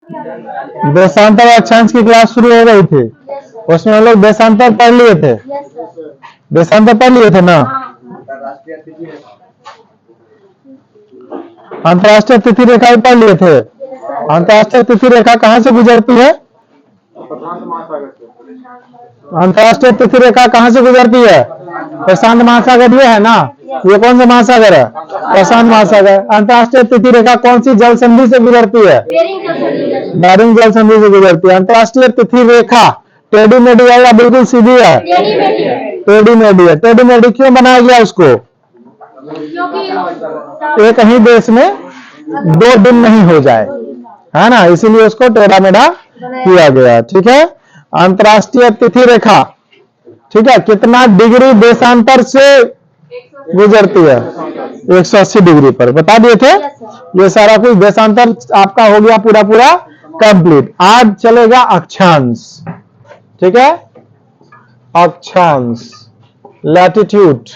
देशांतर और अक्षांश की क्लास शुरू हो गई थी, उसमें हम लोग देशांतर पढ़ लिए थे। देशांतर पढ़ लिए थे ना। अंतर्राष्ट्रीय तिथि रेखा भी पढ़ लिए थे। अंतर्राष्ट्रीय तिथि रेखा कहाँ से गुजरती है? अंतर्राष्ट्रीय तिथि रेखा कहाँ से गुजरती है? प्रशांत महासागर ये है ना। ये कौन सा महासागर है? प्रशांत महासागर। अंतर्राष्ट्रीय तिथि रेखा कौन सी जल संधि से गुजरती है? बेरिंग जल संधि से गुजरती है। अंतर्राष्ट्रीय तिथि रेखा टेढ़ी मेढ़ी है या बिल्कुल सीधी है? टेढ़ी मेढ़ी है। टेढ़ी मेढ़ी क्यों बनाया गया उसको? एक ही देश में दो दिन नहीं हो जाए, है ना, इसीलिए उसको टेढ़ा मेढ़ा किया गया। ठीक है। अंतर्राष्ट्रीय तिथि रेखा, ठीक है, कितना डिग्री देशांतर से गुजरती है? 180 डिग्री पर। बता दिए थे। ये सारा कुछ देशांतर आपका हो गया पूरा पूरा कंप्लीट। आज चलेगा अक्षांश। ठीक है, अक्षांश, लैटिट्यूड।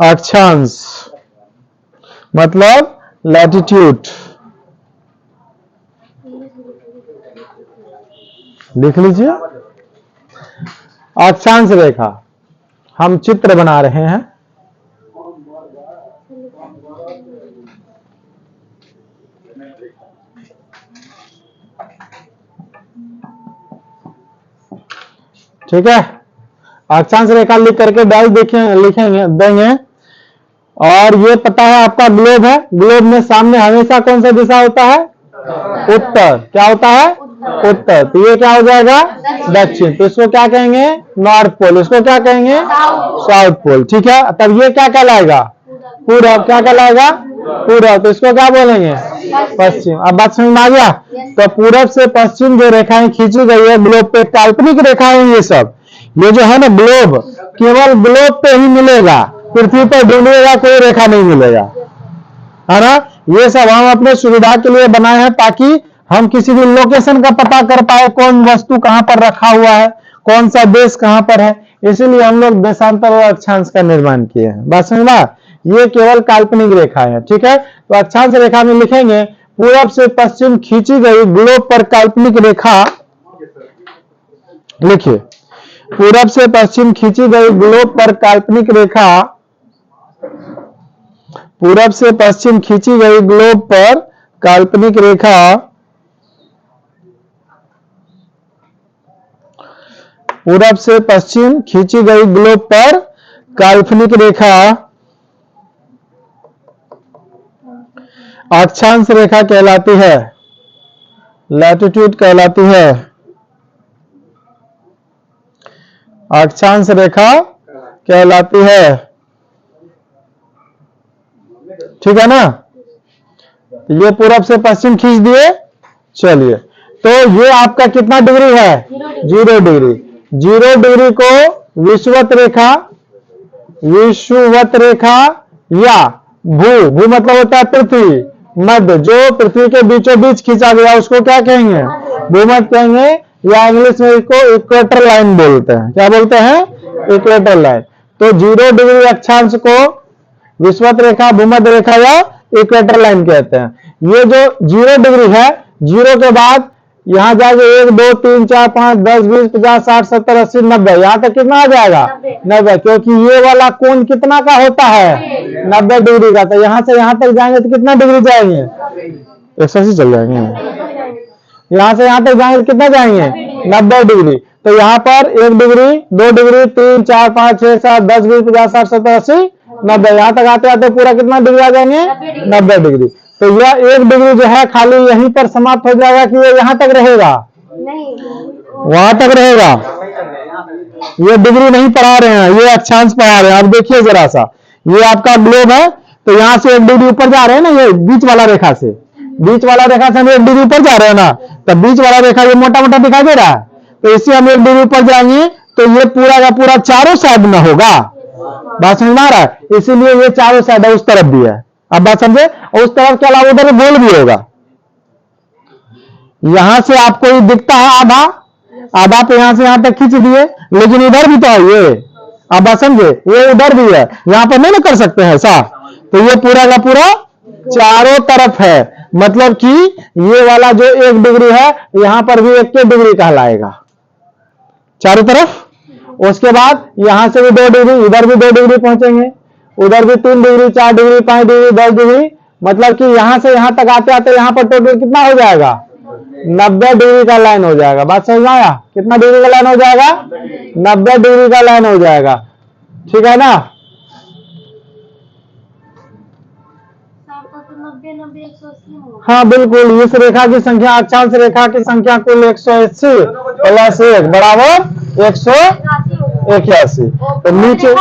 अक्षांश मतलब लैटिट्यूड। लिख लीजिए। अक्षांश रेखा हम चित्र बना रहे हैं। ठीक है, अक्षांश रेखा लिख करके डाल लिखेंगे देंगे। और ये पता है आपका ग्लोब है। ग्लोब में सामने हमेशा कौन सा दिशा होता है? उत्तर। क्या होता है? उत्तर। तो ये क्या हो जाएगा? दक्षिण। तो इसको क्या कहेंगे? North pole. इसको क्या कहेंगे? South pole. ठीक है। तब ये क्या कहलाएगा? पूरब। क्या कहलाएगा? पूरब। तो इसको क्या बोलेंगे? पश्चिम। अब बात समझ में आ गया? तो पूरब से पश्चिम जो रेखाएं खींची गई है ग्लोब पे, काल्पनिक रेखाएं ये सब, ये जो है ना ग्लोब, केवल ग्लोब पे ही मिलेगा। पृथ्वी पर ढूंढिएगा कोई रेखा नहीं मिलेगा, है ना। ये सब हम अपने सुविधा के लिए बनाए हैं ताकि हम किसी भी लोकेशन का पता कर पाए, कौन वस्तु कहां पर रखा हुआ है, कौन सा देश कहां पर है। इसीलिए हम लोग देशांतर और अक्षांश का निर्माण किए हैं। बात समझना। ये केवल काल्पनिक रेखा है। ठीक है। तो अक्षांश रेखा में लिखेंगे पूरब से पश्चिम खींची गई ग्लोब पर काल्पनिक रेखा। लिखिए, पूरब से पश्चिम खींची गई ग्लोब पर काल्पनिक रेखा। पूरब से पश्चिम खींची गई ग्लोब पर काल्पनिक रेखा पूरब से पश्चिम खींची गई ग्लोब पर काल्पनिक रेखा अक्षांश रेखा कहलाती है, लैटिट्यूड कहलाती है। अक्षांश रेखा कहलाती है। ठीक है ना। ये पूरब से पश्चिम खींच दिए। चलिए, तो ये आपका कितना डिग्री है? 0 डिग्री। 0 डिग्री को विषुवत रेखा, विषुवत रेखा या भू मतलब होता है पृथ्वी, मध्य, जो पृथ्वी के बीचों बीच खींचा गया उसको क्या कहेंगे? भूमध्य कहेंगे, या इंग्लिश में इसको इक्वेटर लाइन बोलते हैं। क्या बोलते हैं? Equator line. तो 0 डिग्री अक्षांश को विषुवत रेखा, भूमध्य रेखा या इक्वेटर लाइन कहते हैं। ये जो 0 डिग्री है, 0 के बाद यहां जाके 1 2 3 4 5 10 20 50 60 70 80 90, यहां तक कितना आ जाएगा? 90, क्योंकि ये वाला कोण कितना का होता है? 90 डिग्री का। तो यहां से यहां तक जाएंगे तो कितना डिग्री जाएंगे? 180 चल जाएंगे। यहां से यहां तक जाएंगे कितना जाएंगे? 90 डिग्री। तो यहाँ पर 1 डिग्री 2 डिग्री 3 4 5 6 7 10 20 50 60 70 80 90, यहां तक आते आते पूरा कितना डिग्री आ जाएंगे? 90 डिग्री। तो यह 1 डिग्री जो है खाली यहीं पर समाप्त हो जाएगा कि ये यहां तक रहेगा? नहीं, वहां तक रहेगा। ये डिग्री नहीं पढ़ा रहे हैं, ये अक्षांश पढ़ा रहे हैं। अब देखिए जरा सा, ये आपका ग्लोब है, तो यहाँ से 1 डिग्री ऊपर जा रहे हैं ना, ये बीच वाला रेखा से, बीच वाला रेखा से हम 1 डिग्री ऊपर जा रहे हैं ना, तो बीच वाला रेखा ये मोटा मोटा दिखाई दे रहा है, तो इससे हम 1 डिग्री ऊपर जाएंगे तो ये पूरा का पूरा चारों साइड में होगा। बात समझ आ रहा है? इसीलिए ये चारों साइड उस तरफ भी है। अब बात समझे? उस तरफ के अलावा उधर गोल भी होगा। यहां से आपको ये दिखता है आधा, आधा तो यहां से यहां तक खींच दिए, लेकिन इधर भी तो है ये। अब बात समझे? ये उधर भी है, यहां पर नहीं ना कर सकते हैं ऐसा। तो ये पूरा का पूरा चारों तरफ है, मतलब कि ये वाला जो 1 डिग्री है यहां पर भी 1 डिग्री कहलाएगा चारों तरफ। उसके बाद यहां से भी 2 डिग्री, इधर भी 2 डिग्री पहुंचेंगे, उधर भी 3 डिग्री, 4 डिग्री, 5 डिग्री, 10 डिग्री, मतलब कि यहां से यहां तक आते आते यहां पर टोटल कितना हो जाएगा? 90 डिग्री का लाइन हो जाएगा। बात समझ में आया? कितना डिग्री का लाइन हो जाएगा? 90 डिग्री का लाइन हो जाएगा। ठीक है ना? 90, हाँ बिल्कुल, इस रेखा की संख्या, अक्षांश रेखा की संख्या कुल 180 प्लस 1 बराबर 181। तो नीचे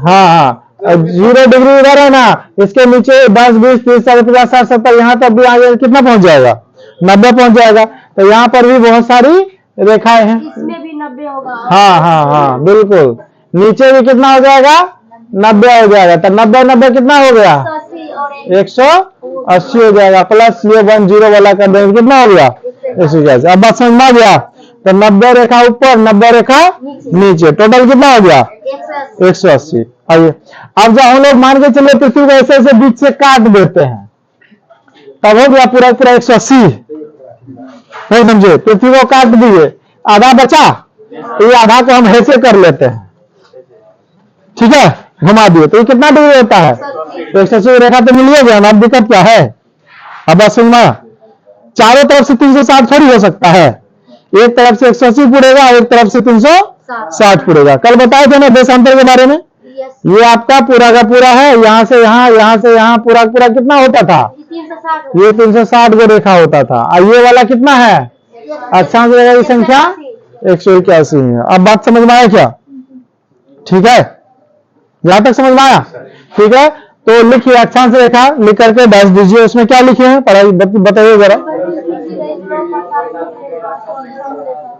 हाँ हाँ 0 डिग्री इधर है ना, इसके नीचे 10, 20, 30, 40, 50, 60, 70 यहाँ तक भी आगे कितना पहुंच जाएगा? 90 पहुंच जाएगा। तो यहाँ पर भी बहुत सारी रेखाएं हैं। इसमें भी 90 होगा। हाँ हाँ हाँ बिल्कुल, नीचे भी कितना हो जाएगा? 90 हो जाएगा। तो 90 90 कितना हो गया? 180 हो जाएगा, प्लस ये 10 वाला कर देंगे, कितना हो गया? 180। अब बात समझ में आ गया? तो 90 रेखा ऊपर, 90 रेखा नीचे, टोटल कितना हो गया? 180। आइए अब जब हम लोग मान के चले पृथ्वी को ऐसे ऐसे बीच से काट देते हैं, तब हो गया पूरा पूरा 180। नहीं समझे? पृथ्वी को काट दिए, आधा बचा, तो ये आधा को हम ऐसे कर लेते हैं, ठीक है, घुमा दिए, तो ये कितना डिग्री होता है? 180 रेखा तो मिल गया ना। अब दिक्कत क्या है? अब बात सुनना, चारों तरफ से 360 थोड़ी हो सकता है, एक तरफ से 180 पूरेगा, एक तरफ से 360 पूरेगा। कल बताए थे ना देशांतर के बारे में। ये आपका पूरा का पूरा है, यहां से यहां पूरा पूरा कितना होता था? 360। ये 360 को रेखा होता था। और ये वाला कितना है? अक्षांश रेखा की संख्या 181 है। अब बात समझ में आया क्या? ठीक है, यहां तक समझ में आया? ठीक है, तो लिखिए अक्षांश रेखा, लिख करके डैश दीजिए। उसमें क्या लिखे हैं पढ़ाई बताइए जरा।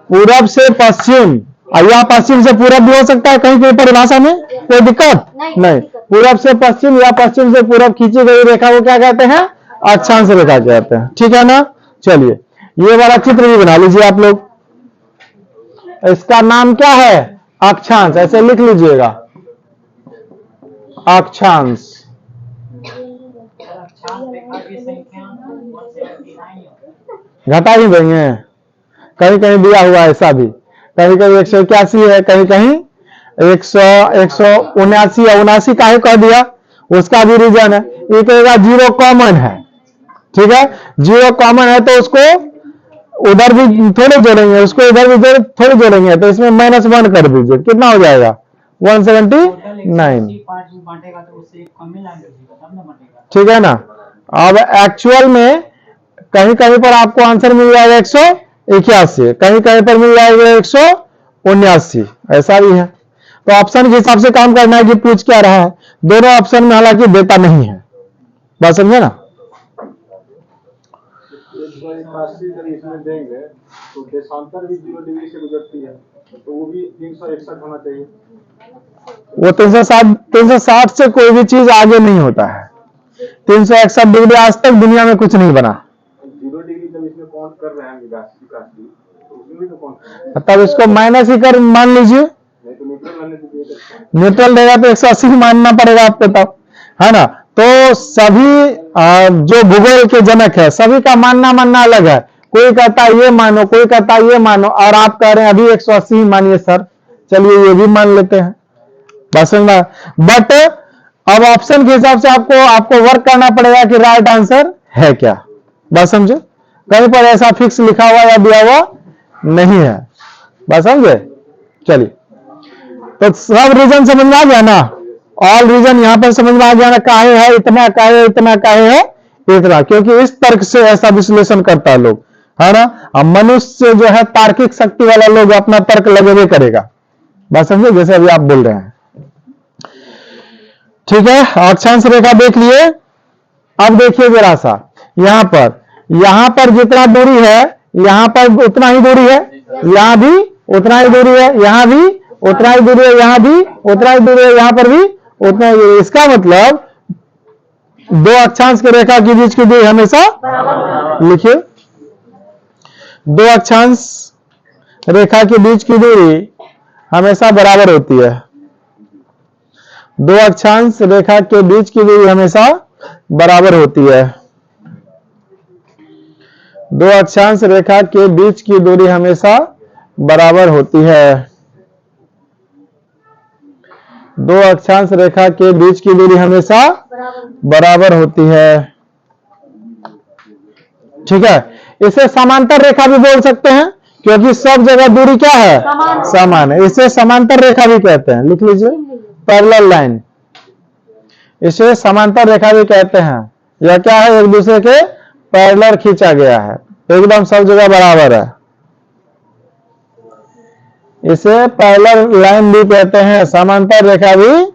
पूरब से पश्चिम, या पश्चिम से पूरब भी हो सकता है कहीं कहीं परिभाषा में, कोई दिक्कत नहीं। पूरब से पश्चिम या पश्चिम से पूरब खींची गई रेखा को क्या कहते हैं? अक्षांश रेखा कहते हैं। ठीक है ना? चलिए ये वाला चित्र भी बना लीजिए आप लोग। इसका नाम क्या है? अक्षांश, ऐसे लिख लीजिएगा, अक्षांश। घटा ही देंगे, कहीं कहीं दिया हुआ है ऐसा भी, कहीं कहीं 181 है, कहीं कहीं 179 या 79 काहे कह दिया, उसका भी रीजन है। ये कहेगा 0 कॉमन है, ठीक है, 0 कॉमन है तो उसको उधर भी थोड़े जोड़ेंगे, उसको इधर भी थोड़े जोड़ेंगे, तो इसमें -1 कर दीजिए, कितना हो जाएगा? 179। ठीक है ना? अब एक्चुअल में कहीं कहीं पर आपको आंसर मिल जाएगा 181, कहीं कहीं पर मिल जाएगा 179, ऐसा भी है। तो ऑप्शन के हिसाब से काम करना है कि पूछ क्या रहा है। दोनों ऑप्शन में हालांकि देता नहीं है, बात समझे ना? इसमें देंगे तो देशांतर भी 0 डिग्री से गुजरती है, तो वो भी 361 होना चाहिए। वो 360 से कोई भी चीज आगे नहीं होता है। 361 डिग्री आज तक दुनिया में कुछ नहीं बना। 0 डिग्री जब इसमें काउंट कर रहे हैं विकास तो उसमें भी तो काउंट, तब इसको माइनस ही कर मान लीजिए, नहीं तो न्यूट्रल लाने दीजिए। न्यूट्रल देगा तो 180 ही मानना पड़ेगा आपको तब, है ना? तो सभी जो भूगोल के जनक है सभी का मानना अलग है। कोई कहता है ये मानो, कोई कहता है ये मानो, और आप कह रहे हैं अभी 180 ही मानिए सर, चलिए ये भी मान लेते हैं, बस समझना। बट अब ऑप्शन के हिसाब से आपको वर्क करना पड़ेगा कि राइट आंसर है क्या, बस समझे? कहीं पर ऐसा फिक्स लिखा हुआ या दिया हुआ नहीं है, बस समझे? चलिए, तो सब रीजन समझ में आ गया ना? ऑल रीजन यहां पर समझ में आ गया ना? काहे है इतना, काहे इतना, काहे है इतना, क्योंकि इस तर्क से ऐसा विश्लेषण करता है लोग, है ना? अब मनुष्य जो है तार्किक शक्ति वाला लोग अपना तर्क लगेबे करेगा, बात समझे? जैसे अभी आप बोल रहे हैं, ठीक है। अक्षांश रेखा देख लिए। अब देखिए जरा सा, यहां पर जितना दूरी है यहां पर उतना ही दूरी है, यहां भी उतना ही दूरी है, यहां भी उतना ही दूरी है, यहां भी उतना ही दूरी है, यहां पर भी उतना ही। इसका मतलब दो अक्षांश की रेखा के बीच की दूरी हमेशा, लिखिए, दो अक्षांश रेखा के बीच की दूरी हमेशा बराबर होती है। दो अक्षांश रेखा के बीच की दूरी हमेशा बराबर होती है। दो अक्षांश रेखा के बीच की दूरी हमेशा बराबर होती है। दो अक्षांश रेखा के बीच की दूरी हमेशा बराबर होती है। ठीक है, इसे समांतर रेखा भी बोल सकते हैं क्योंकि सब जगह दूरी क्या है? समान है। इसे समांतर रेखा भी कहते हैं। लिख लीजिए, पैरेलल लाइन। इसे समांतर रेखा भी कहते हैं। यह क्या है? एक दूसरे के पैरेलल खींचा गया है, एकदम सब जगह बराबर है। इसे पैरेलल लाइन भी कहते हैं, समांतर रेखा भी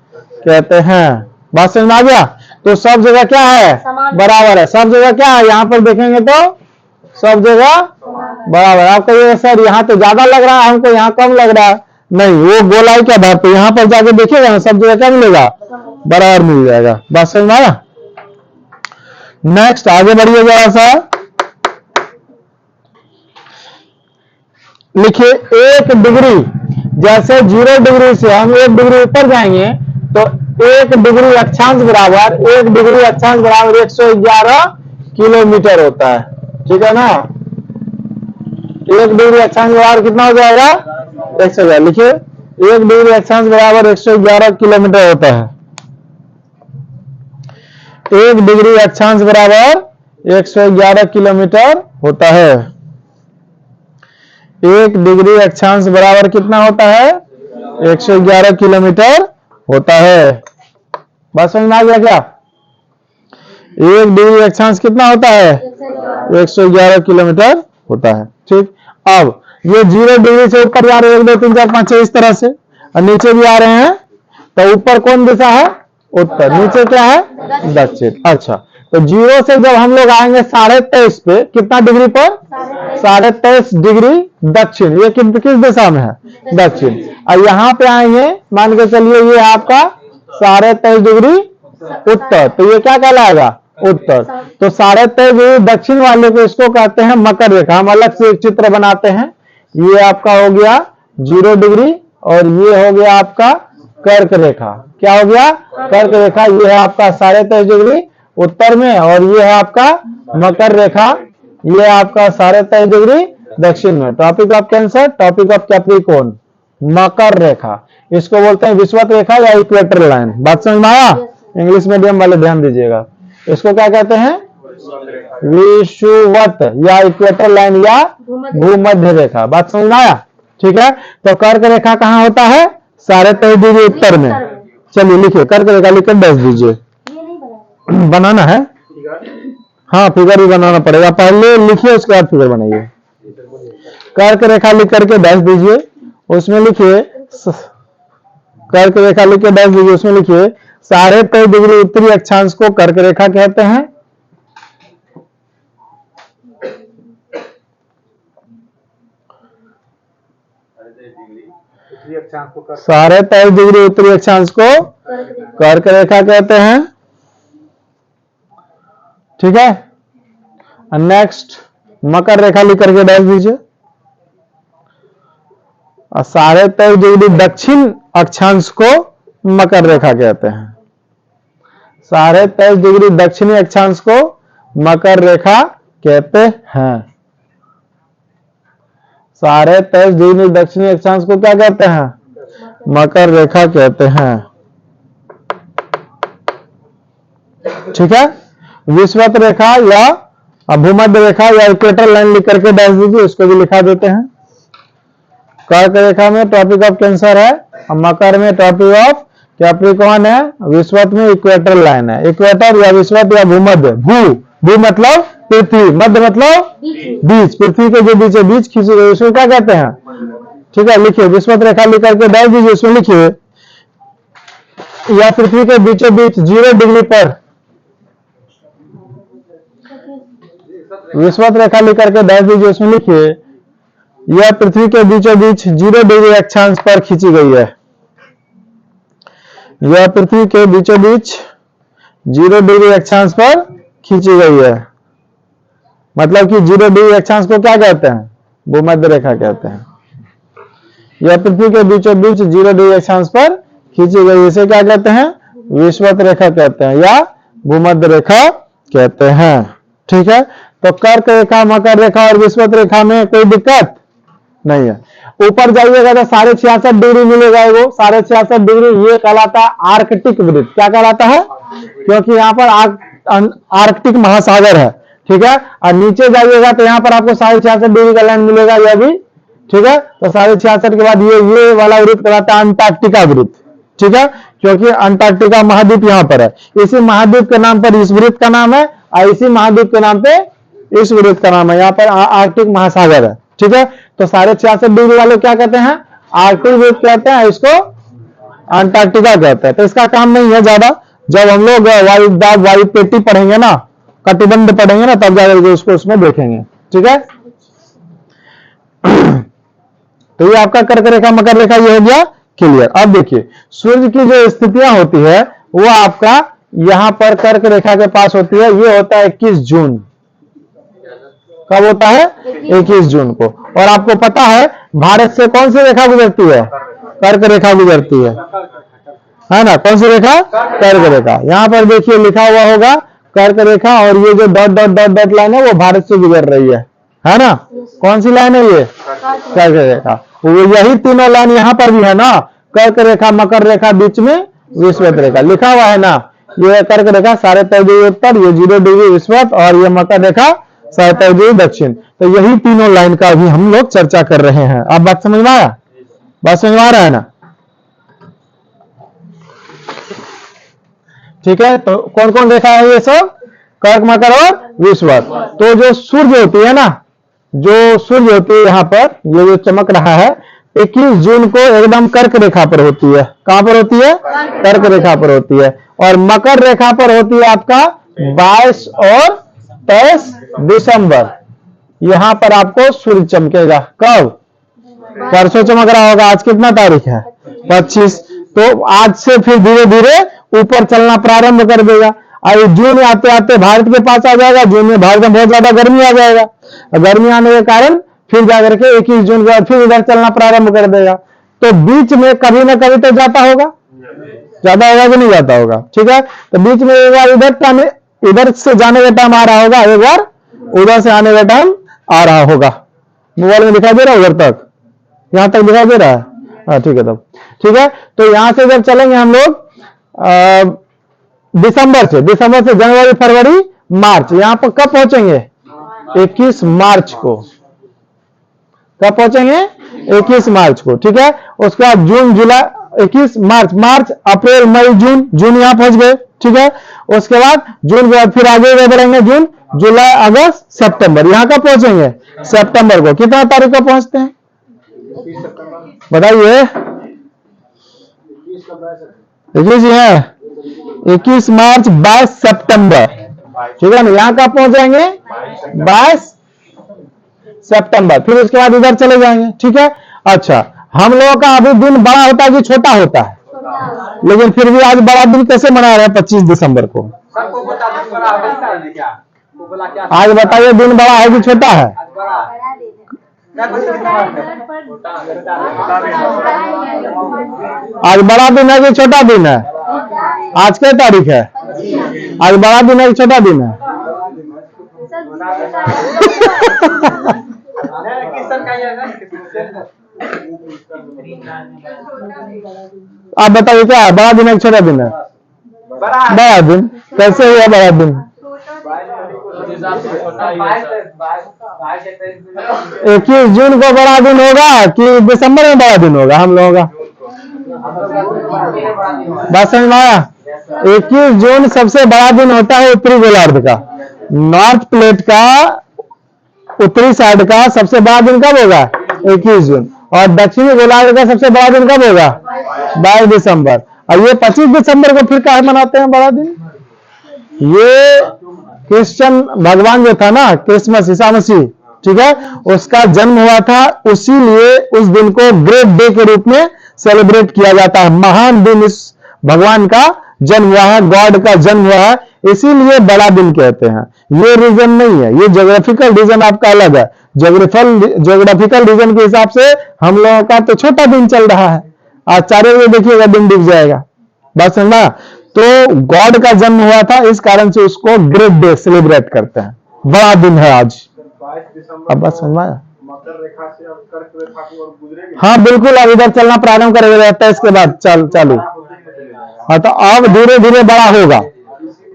कहते हैं। बात समझ में आ गया? तो सब जगह क्या है? बराबर है। सब जगह क्या है? यहां पर देखेंगे तो सब जगह बराबर। आप कहिए सर यहाँ तो ज्यादा लग रहा है, हमको यहाँ कम लग रहा है। नहीं, वो गोलाई के आधार पर यहाँ पर जाके देखिएगा ना, सब जगह क्या मिलेगा? बराबर मिल जाएगा। बात समझ में आया? नेक्स्ट आगे बढ़िए जरा सा। लिखिए 1 डिग्री, जैसे 0 डिग्री से हम 1 डिग्री ऊपर जाएंगे तो 1 डिग्री अक्षांश बराबर 1 डिग्री अक्षांश बराबर 111 किलोमीटर होता है। ठीक है ना? 1 डिग्री अक्षांश बराबर कितना हो जाएगा? 111। लिखिए 1 डिग्री अक्षांश बराबर 111 किलोमीटर होता है। 1 डिग्री अक्षांश बराबर 111 किलोमीटर होता है। 1 डिग्री अक्षांश बराबर कितना होता है? 111 किलोमीटर होता है। बात समझ में आ गया क्या? 1 डिग्री अक्षांश कितना होता है? 111 किलोमीटर होता है। ठीक, अब ये 0 डिग्री से ऊपर जा रहे हैं, 1 2 3 4 5 6 इस तरह से, और नीचे भी आ रहे हैं। तो ऊपर कौन दिशा है? उत्तर। नीचे क्या है? दक्षिण। अच्छा, तो 0 से जब हम लोग आएंगे 23.5 पे, कितना डिग्री पर? 23.5 डिग्री दक्षिण। ये किस दिशा में है? दक्षिण। और यहाँ पे आएंगे, मान के चलिए ये आपका 23.5 डिग्री उत्तर, तो ये क्या कहलाएगा? उत्तर। तो 23.5 डिग्री दक्षिण वाले को इसको कहते हैं मकर रेखा। हम अलग से एक चित्र बनाते हैं। ये आपका हो गया 0 डिग्री और ये हो गया आपका कर्क रेखा। क्या हो गया? कर्क रेखा। ये है आपका 23.5 डिग्री उत्तर में, और ये है आपका मकर रेखा, ये आपका 23.5 डिग्री दक्षिण में। Tropic of cancer, tropic of Capricorn, मकर रेखा। इसको बोलते हैं विषुवत रेखा या इक्वेटर लाइन। बात समझ में आया? इंग्लिश मीडियम वाले ध्यान दीजिएगा। इसको क्या कहते हैं? विषुवत या इक्वेटर लाइन या भूमध्य रेखा। बात समझ में आया? ठीक है, तो कर्क रेखा कहाँ होता है? 23.5 डिग्री उत्तर में। चलिए लिखिए, कर्क रेखा लिखकर 10 दीजिए। बनाना है? हाँ, फिगर भी बनाना पड़ेगा। पहले लिखिए, उसके बाद फिगर बनाइए। कर्क रेखा लिख करके 10 दीजिए। उसमें लिखिए कर्क रेखा लिख के 10 दीजिए। उसमें लिखिए 23.5 डिग्री उत्तरी अक्षांश को कर्क रेखा कहते हैं। साढ़े 23 डिग्री उत्तरी अक्षांश को कर्क रेखा कहते हैं। ठीक है, नेक्स्ट मकर रेखा लिख करके डाल दीजिए। 23.5 डिग्री दक्षिण अक्षांश को मकर रेखा कहते हैं। 23.5 डिग्री दक्षिणी अक्षांश को मकर रेखा कहते हैं। 23.5 डिग्री दक्षिणी अक्षांश को क्या कहते हैं? मकर रेखा कहते हैं। ठीक है, विषुवत रेखा या भूमध्य रेखा या इक्वेटर लाइन लिख करके डाल दीजिए। उसको भी लिखा देते हैं। कर्क रेखा में टॉपिक ऑफ कैंसर है, मकर में टॉपिक ऑफ कैप्रिकॉर्न है, विषुवत में इक्वेटर लाइन है। इक्वेटर या विषुवत या भूमध्य। भू मतलब पृथ्वी, मध्य मतलब बीच, पृथ्वी के जो बीच बीच खींची गई उसको क्या कहते हैं? ठीक है, लिखिए विषुवत रेखा लिख करके डाल दीजिए। उसमें लिखिए या पृथ्वी के बीचों बीच 0 डिग्री पर, विषुवत रेखा लिख करके डाल दीजिए। उसमें लिखिए यह पृथ्वी के बीचों बीच 0 डिग्री अक्षांश पर खींची गई है। यह पृथ्वी के बीचों बीच 0 डिग्री अक्षांश पर खींची गई है। मतलब कि 0 डिग्री अक्षांश को क्या कहते हैं? भूमध्य रेखा कहते हैं। यह पृथ्वी के बीचों बीच 0 डिग्री अक्षांश पर खींची गई, इसे क्या कहते हैं? विषुवत रेखा कहते हैं या भूमध्य रेखा कहते हैं। ठीक है, तो कर्क रेखा, मकर रेखा और विषुवत रेखा में कोई दिक्कत नहीं है। ऊपर जाइएगा तो 66.5 डिग्री मिलेगा। वो 66.5 डिग्री ये कहलाता है आर्कटिक वृत्त। क्या कहलाता है? क्योंकि यहाँ पर आर्कटिक महासागर है, ठीक है। और नीचे जाइएगा तो यहाँ पर आपको 66.5 डिग्री का लाइन मिलेगा, यह भी, ठीक है। तो 66.5 के बाद ये वाला वृत्त कहलाता है अंटार्कटिका वृत्त, ठीक है, क्योंकि अंटार्कटिका महाद्वीप यहाँ पर है। इसी महाद्वीप के नाम पर इस वृत्त का नाम है और इसी महाद्वीप के नाम पे इस वृत्त का नाम है। यहाँ पर आर्कटिक महासागर है, ठीक है। तो 66.5 डिग्री वाले क्या कहते हैं? आर्कटिक वृत्त कहते हैं, इसको अंटार्कटिका कहते हैं। तो इसका काम नहीं है ज्यादा। जब हम लोग वायुदाब, वायु पेटी पढ़ेंगे ना, कटिबंध पढ़ेंगे ना, तब जाकर उसको उसमें देखेंगे, ठीक है। तो ये आपका कर्क रेखा, मकर रेखा ये हो गया क्लियर। अब देखिए सूर्य की जो स्थितियां होती है वो आपका यहां पर कर्क रेखा के पास होती है। ये होता है 21 जून। कब होता है? 21 जून को। और आपको पता है भारत से कौन सी रेखा गुजरती है? कर्क रेखा गुजरती है ना? कौन सी रेखा? कर्क रेखा। यहां पर देखिए लिखा हुआ होगा कर्क रेखा, और ये जो dot dot dot dot line है वो भारत से गुजर रही है ना? कौन सी लाइन है ये? कर्क रेखा। यही तीनों लाइन यहां पर भी है ना, कर्क रेखा, मकर रेखा, बीच में विषुवत रेखा लिखा हुआ है ना। ये कर्क रेखा 13.5 डिग्री उत्तर, ये 0 डिग्री विषुवत, और ये मकर रेखा 13.5 डिग्री दक्षिण। तो यही तीनों लाइन का भी हम लोग चर्चा कर रहे हैं। आप बात समझ में आया? बात समझ में आ रहा है ना? ठीक है। तो कौन कौन रेखा है ये सब? कर्क, मकर और विषुवत। तो जो सूर्य होती है ना, जो सूर्य होती है यहाँ पर, ये जो चमक रहा है, 21 जून को एकदम कर्क रेखा पर होती है। कहां पर होती है? कर्क रेखा पर होती है। और मकर रेखा पर होती है आपका 22 और 23 दिसंबर। यहां पर आपको सूर्य चमकेगा। कब? परसों चमक रहा होगा। आज कितना तारीख है? 25। तो आज से फिर धीरे धीरे ऊपर चलना प्रारंभ कर देगा। और जून आते आते भारत के पास आ जाएगा। जून में भारत में बहुत ज्यादा गर्मी आ जाएगा। गर्मी आने के कारण फिर जाकर के 21 जून के बाद फिर इधर चलना प्रारंभ कर देगा। तो बीच में कभी ना कभी तो जाता होगा, ज्यादा होगा कि नहीं जाता होगा, ठीक है। तो बीच में एक बार इधर से जाने का टाइम आ रहा होगा, एक बार उधर से आने का टाइम आ रहा होगा। मोबाइल में दिखाई दे रहा है? उधर तक, यहां तक दिखाई दे रहा है? हाँ ठीक है। तब ठीक है। तो यहां से जब चलेंगे हम लोग दिसंबर से जनवरी, फरवरी, मार्च, यहां पर कब पहुंचेंगे? 21 मार्च को। कब पहुंचेंगे? 21 मार्च को, ठीक है। उसके बाद जून, जुलाई, 21 मार्च, अप्रैल, मई, जून यहां पहुंच गए, ठीक है। उसके बाद जून के बाद फिर आगे बढ़ेंगे, जून, जुलाई, अगस्त, सितंबर। यहां कब पहुंचेंगे? सितंबर को। कितना तारीख को पहुंचते हैं बताइए? 21 है, 21 मार्च, 22 सितंबर, ठीक है ना। यहां कब पहुंचेंगे? 22 सितंबर। फिर उसके बाद इधर चले जाएंगे, ठीक है। अच्छा, हम लोगों का अभी दिन बड़ा होता है कि छोटा होता है? लेकिन फिर भी आज बड़ा दिन कैसे मना रहे हैं? 25 दिसंबर को। आज बताइए दिन बड़ा है कि छोटा है? आज बड़ा दिन है कि छोटा दिन है? आज क्या तारीख है? आज बड़ा दिन है कि छोटा दिन है? आप बताइए क्या है? बड़ा दिन है कि छोटा दिन है? बड़ा दिन। कैसे हुआ बड़ा दिन? 21 जून को बड़ा दिन होगा कि दिसंबर में बड़ा दिन होगा हम लोगों का? बात समझ में आया? 21 जून सबसे बड़ा दिन होता है उत्तरी गोलार्ध का, नॉर्थ प्लेट का, उत्तरी साइड का सबसे बड़ा दिन कब होगा? 21 जून। और दक्षिणी गोलार्ध का सबसे बड़ा दिन कब होगा? 22 दिसंबर। और ये 25 दिसंबर को फिर क्या मनाते हैं बड़ा दिन? ये क्रिश्चियन भगवान जो था ना, क्रिसमस, ईसा मसीह, ठीक है, उसका जन्म हुआ था। उसीलिए उस दिन को ग्रेट डे के रूप में सेलिब्रेट किया जाता है। महान दिन इस भगवान का जन्म हुआ है, गॉड का जन्म हुआ है, इसीलिए बड़ा दिन कहते हैं। ये रीजन नहीं है, ये ज्योग्राफिकल रीजन आपका अलग है। ज्योग्राफिकल रीजन के हिसाब से हम लोगों का तो छोटा दिन चल रहा है। आज 4 बजे देखिएगा दिन दिख जाएगा। बात समझना? तो गॉड का जन्म हुआ था, इस कारण से उसको ग्रेट डे सेलिब्रेट करते हैं। बड़ा दिन है आज। 22 दिसंबर अब बात समझ में आया? मकर रेखा से अब कर्क रेखा की ओर गुजरेंगे। हाँ बिल्कुल, अब इधर चलना प्रारंभ करेगा 23 के बाद चालू। हाँ तो अब धीरे धीरे बड़ा होगा,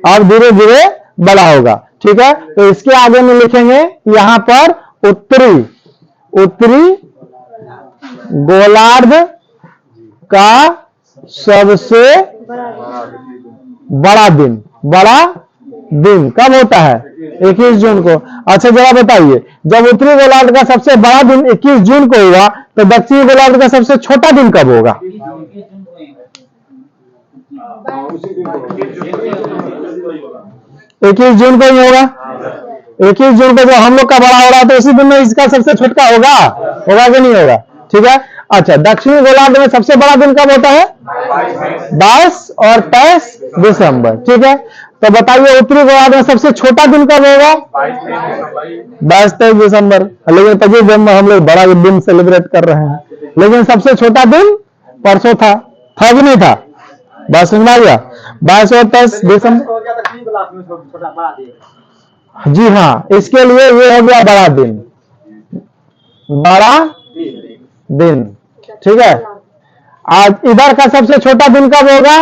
अब धीरे धीरे बड़ा होगा। ठीक है, तो इसके आगे में लिखेंगे यहाँ पर उत्तरी गोलार्ध का सबसे बड़ा दिन कब होता है? 21 जून को। अच्छा जरा बताइए, जब उत्तरी गोलार्ध का सबसे बड़ा दिन 21 जून को हुआ तो दक्षिणी गोलार्ध का सबसे छोटा दिन कब होगा? 21 जून को ही होगा। 21 जून को जब हम लोग का बड़ा हो रहा है तो उसी दिन में इसका सबसे छोटा होगा कि नहीं होगा? ठीक है। अच्छा, दक्षिणी गोलार्ध में सबसे बड़ा दिन कब होता है? 22 और 23 दिसंबर। ठीक है, तो बताइए उत्तरी गोलार्ध में सबसे छोटा दिन कब होगा? 22-23 दिसंबर। लेकिन तभी जब हम लोग बड़ा दिन सेलिब्रेट कर रहे हैं, लेकिन सबसे छोटा दिन परसों था कि नहीं था? बात समझ में आ गया? 22 और 23 दिसंबर। जी हाँ, इसके लिए ये हो गया बड़ा दिन। ठीक है, आज इधर का सबसे छोटा दिन कब होगा?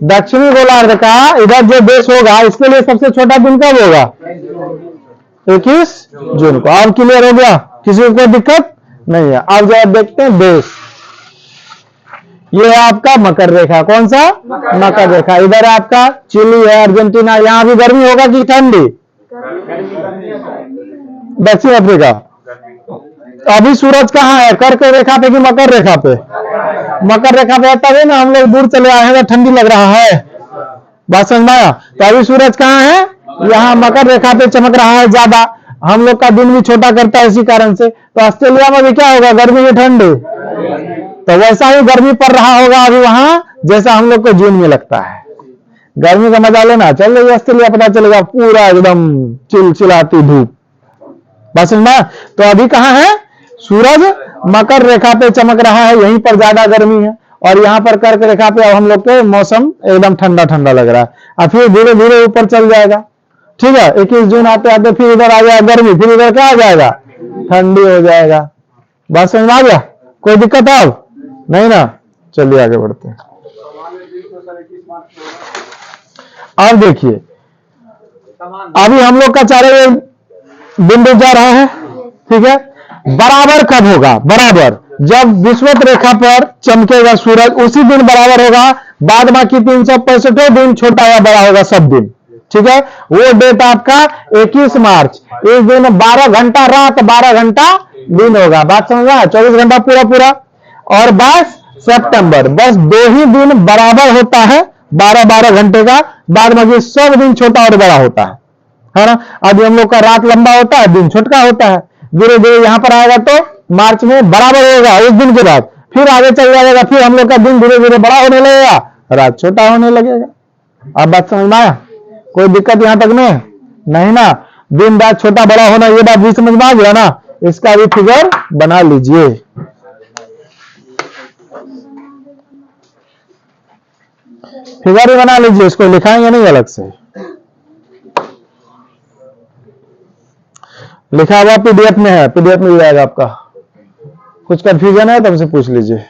दक्षिणी गोलार्ध का इधर जो देश होगा इसके लिए सबसे छोटा दिन कब होगा? 21 जून को। अब क्लियर हो गया? किसी को कोई दिक्कत नहीं है? अब जरा देखते हैं देश। ये है आपका मकर रेखा। कौन सा? मकर रेखा। इधर आपका चिली है, अर्जेंटीना। यहां भी गर्मी होगा कि ठंडी? दक्षिण अफ्रीका। अभी सूरज कहाँ है? कर्क रेखा पे कि मकर रेखा पे? मकर रेखा पे तभी ना हम लोग दूर चले आए हैं, ठंडी लग रहा है। बात समझ में आया? तो अभी सूरज कहाँ है? यहाँ मकर रेखा पे चमक रहा है ज्यादा। हम लोग का दिन भी छोटा करता है इसी कारण से। तो ऑस्ट्रेलिया में भी क्या होगा? गर्मी की ठंडी। तो वैसा ही गर्मी पड़ रहा होगा अभी वहां, जैसा हम लोग को जून में लगता है। गर्मी का मजा लेना। चल रही ऑस्ट्रेलिया, पता चलेगा पूरा एकदम चिलचिलाती धूप। बस में। तो अभी कहाँ है? सूरज मकर रेखा पे चमक रहा है, यहीं पर ज्यादा गर्मी है। और यहाँ पर कर्क रेखा पे अब हम लोग के मौसम एकदम ठंडा ठंडा लग रहा है। और फिर धीरे धीरे ऊपर चल जाएगा। ठीक है, 21 जून आते आते फिर इधर आ जाएगा गर्मी, फिर इधर क्या आ जाएगा? ठंडी हो जाएगा। बात समझ में आ गया? कोई दिक्कत है अब नहीं ना? चलिए आगे बढ़ते हैं। अब देखिए, अभी हम लोग का चारों बिंदु जा रहा है। ठीक है, बराबर कब होगा? बराबर जब विषुवत रेखा पर चमकेगा सूरज, उसी दिन बराबर होगा। बाद बाकी 365 दिन छोटा या बड़ा होगा सब दिन। ठीक है, वो डेट आपका 21 मार्च। इस दिन 12 घंटा रात, 12 घंटा दिन होगा। बात समझ रहा है? 24 घंटा पूरा पूरा। और 22 सितंबर, बस 2 ही दिन बराबर होता है, 12-12 घंटे का। बाद बाकी सब दिन छोटा और बड़ा होता है ना? अभी हम लोग का रात लंबा होता है, दिन छोटा होता है। धीरे धीरे यहां पर आएगा तो मार्च में बराबर होगा। उस दिन के बाद फिर आगे चल जाएगा, फिर हम लोग का दिन धीरे धीरे बड़ा होने लगेगा, रात छोटा होने लगेगा। अब बात समझ में आया? कोई दिक्कत यहां तक में नहीं ना? दिन रात छोटा बड़ा होना, ये बात भी समझ में आ गया ना? इसका भी फिगर बना लीजिए। फिगर भी बना लीजिए, इसको लिखाएंगे नहीं अलग से, लिखा हुआ पीडीएफ में है, पीडीएफ मिल जाएगा आपका। कुछ कंफ्यूजन है तो हमसे पूछ लीजिए।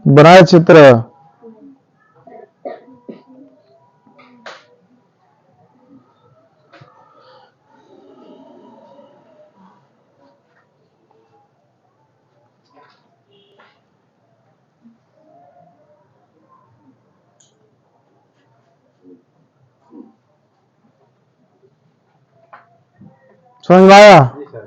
बनाए चित्र। समझ में आया? जी सर।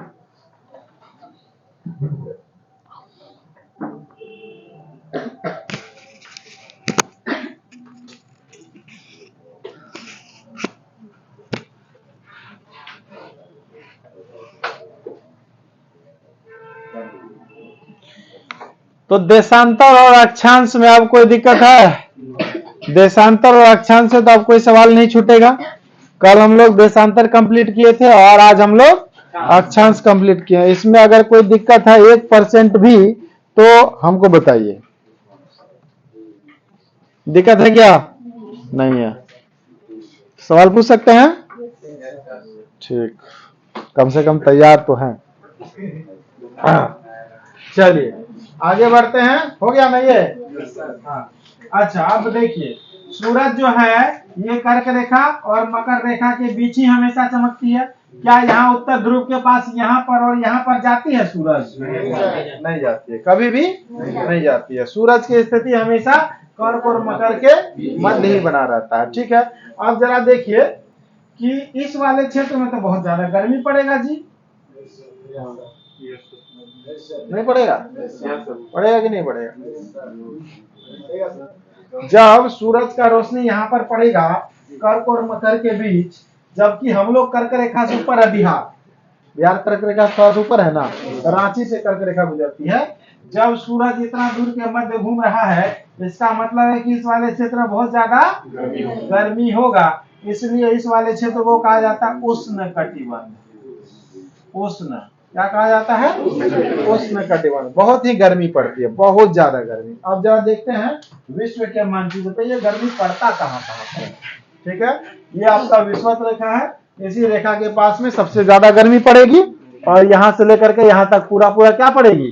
तो देशांतर और अक्षांश में अब कोई दिक्कत है? देशांतर और अक्षांश से तो अब कोई सवाल नहीं छूटेगा। कल हम लोग देशांतर कंप्लीट किए थे और आज हम लोग अक्षांश कंप्लीट किए। इसमें अगर कोई दिक्कत है 1% भी तो हमको बताइए। दिक्कत है क्या? नहीं है। सवाल पूछ सकते हैं? ठीक, कम से कम तैयार तो हैं। चलिए आगे बढ़ते हैं। हो गया ना ये? हाँ। अच्छा अब देखिए, सूरज जो है ये कर्क रेखा और मकर रेखा के बीच ही हमेशा चमकती है। क्या यहाँ उत्तर ध्रुव के पास यहाँ पर और यहाँ पर जाती है सूरज? नहीं जाती है, कभी भी नहीं जाती है। सूरज की स्थिति हमेशा कर्क और मकर के मध्य ही बना रहता है। ठीक है, अब जरा देखिए कि इस वाले क्षेत्र में तो बहुत ज्यादा गर्मी पड़ेगा जी। नहीं पड़ेगा? पड़ेगा कि नहीं पड़ेगा? जब सूरज का रोशनी यहाँ पर पड़ेगा कर्क और मकर के बीच, जबकि हम लोग कर्क रेखा से ऊपर है, बिहार कर्क रेखा थोड़ा ऊपर है ना, रांची से कर्क रेखा गुजरती है। जब सूरज इतना दूर के मध्य घूम रहा है, इसका मतलब है कि इस वाले क्षेत्र में बहुत ज्यादा गर्मी होगा। इसलिए इस वाले क्षेत्र को कहा जाता है उष्ण कटिबंध। उष्ण क्या कहा जाता है? उष्ण कटिबंध। बहुत ही गर्मी पड़ती है, बहुत ज्यादा गर्मी। अब जरा देखते हैं विश्व के मानचित्र पे ये गर्मी पड़ता कहाँ कहाँ पर। ठीक है, ये आपका विषुवत रेखा है। इसी रेखा के पास में सबसे ज्यादा गर्मी पड़ेगी और यहाँ से लेकर के यहाँ तक पूरा पूरा क्या पड़ेगी?